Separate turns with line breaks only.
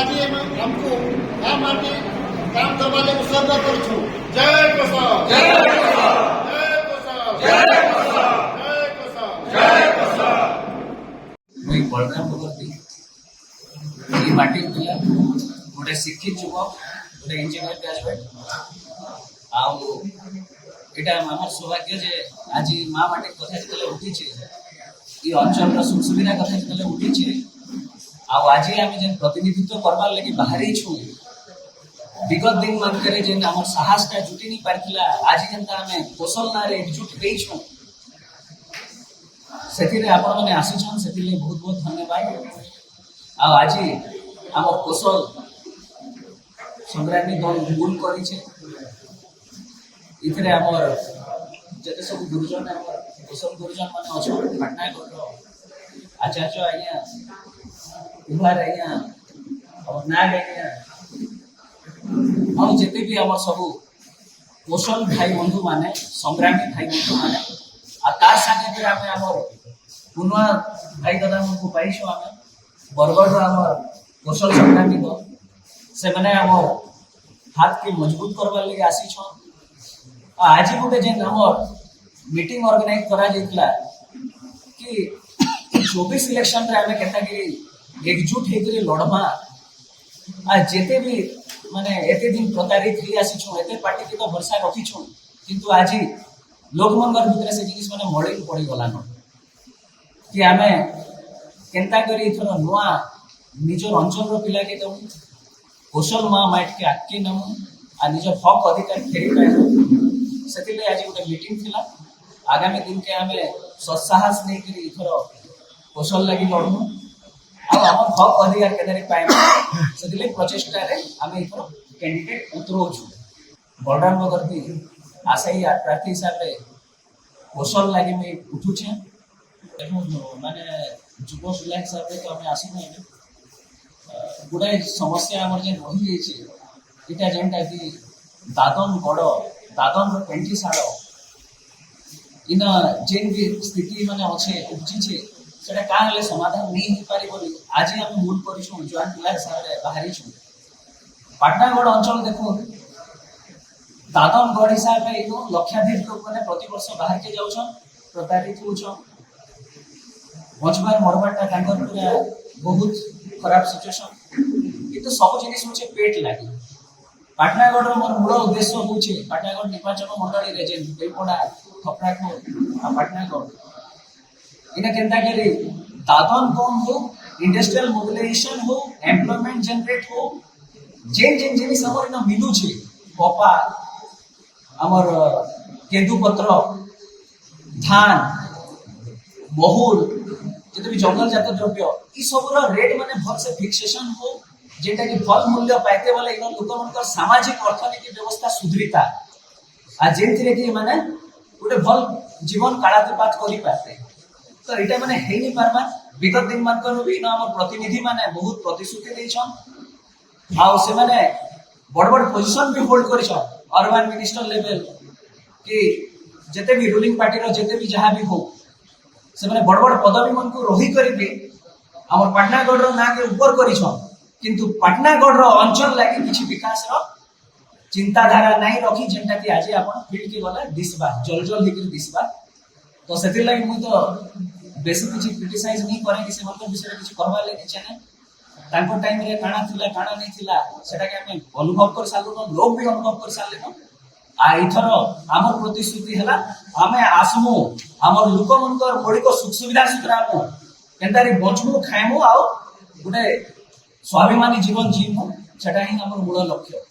आज हमको आ माटी काम करवा ले उत्सर्ग करू छू। जय किसान, जय किसान, जय किसान, जय किसान, जय किसान, जय किसान।
मुई बलराम भगवती ये माटी पिला गोटे शिक्षित युवक गोटे इंजीनियर ग्रेजुएट आउ এটা আমার সৌভাগ্য যে আজি মা মাটি কথা যেতলে উঠিছে এই অঞ্চলর সুখ সুবিধা কথা যেতলে উঠিছে আউ আজি আমি যে প্রতিনিধিত্ব করবার লাগি বাহারিছু বিগত দিন মানকরে যে আমার সাহসটা জুটি নি পারছিলা আজি যেনতা আমি কৌশল নারে একজুট হইছু সেতিরে আপন মানে আসিছন সেতিলে বহুত বহুত ধন্যবাদ আউ আজি আমার কৌশল সংগ্রামী দল ভুল করেছে इथे आमर जते सब गुरुजन आमर कुशल गुरुजन माने अछो पटनायक आचार्य आज्ञा कुमार आज्ञा और नाग आज्ञा और जते भी आमर सब कुशल भाई बंधु माने संग्रामी भाई बंधु माने आ तार संगे भी आमे आमर पुनः भाई दादा को पाइछो आमे बरगढ़ आमर कुशल संग्रामी दल से माने आमर हाथ के मजबूत करबा लागि आसी छो आज गोटे जे हमर मीटिंग ऑर्गेनाइज करा जेतला कि 24 इलेक्शन रे हमें केता कि एकजुट हेकरी लड़मा आ जेते भी माने एते दिन प्रतारित ही आसी छु एते पार्टी के तो भरोसा रखी छु किंतु आज लोक मंगर भितर से जिनिस माने मळी पड़ी गला न कि हमें केनता करी थरो नुआ निजर अंचल रो पिला के दम कौशल मा माइट के आके नम आ निजर हक अधिकार फेरी पाए सेतिले आज गोटे मीटिंग थिला आगामी दिन के हमें सत्साहस नहीं करी इथर कौशल लगी लड़नु आ हमर हक अधिकार केदारी पाइम सेतिले प्रचेष्टा रे हमें इथर कैंडिडेट उतरोछु बलराम भगवती आशाई प्रार्थी हिसाब रे कौशल लगी में उठुछे माने युव सुला हिसाब रे तो हमें आसी नहीं गुडा समस्या हमर जे रही जेछि इटा जेंटा कि दादन गड़ दादन पेंटी साड़ इन जेन भी स्थिति माने अच्छे उपजी छे सेटा का हले समाधान नहीं हो पारी बोली आज हम मूल करिछु जवान पिला सारे बाहरी छु पाटनागढ़ अंचल देखो दादन गढ़ हिसाब रे इनो लक्षाधिक लोक माने प्रति वर्ष बाहर के जाउछन प्रतारित होछन मजबार मरबाटा कांगर पूरा बहुत खराब सिचुएशन किंतु सब जिनिस होचे पेट लागी पाटनागढ़ मोर मूल उद्देश्य होचे पाटनागढ़ निर्वाचन मंडली रे जे बेलपड़ा थपराखो आ पाटनागढ़ इना केनता करी दादन कौन हो इंडस्ट्रियल मोबिलाइजेशन हो एम्प्लॉयमेंट जनरेट हो जेन जेन जिनिस हमर इना मिलू छे कपा हमर केंदुपत्र धान बहुल जते भी जंगल जात द्रव्य ई सब रो रेट माने भर से फिक्सेशन हो जेटा कि फल मूल्य पाइते वाला इन लोक मनकर सामाजिक अर्थनीति व्यवस्था सुधरिता आ जेंतिरे कि माने गोटे भल जीवन कालातीपात करि पाते तो एटा माने हेइ नि पारबा विगत दिन मान कर भी ना हमर प्रतिनिधि माने बहुत प्रतिश्रुति दैछन आ से माने बड़ बड़ पोजीशन भी होल्ड करिछन अर्बन मिनिस्टर लेवल कि जते भी रूलिंग पार्टी रो जते भी जहां भी हो से माने बड़ बड़ पदवी मन को रही करिबे हमर पाटनागढ़ रो ना के ऊपर करिछन किंतु पाटनागढ़ रो अंचल लागि किछि विकास रो चिंताधारा नहीं रखी जेंटा कि आज आपण फील्ड के गला दिसबा जल जल हिकरी दिसबा तो सेति लागि मु तो बेसी किछि क्रिटिसाइज नहीं करे कि से मतलब विषय किछि करबा लागि चने तांको टाइम रे काना थिला काना नहीं थिला सेटा के हम अनुभव कर सालु न लोग भी अनुभव कर साले न आ इथर हमर प्रतिश्रुति हला हमें आसमु हमर लोक मनकर बड़ी को सुख सुविधा सुतरामु केनतारी बचमु खाइमु आ गुटे स्वाभिमानी जीवन जीवमु सेटा ही हमर मूल लक्ष्य।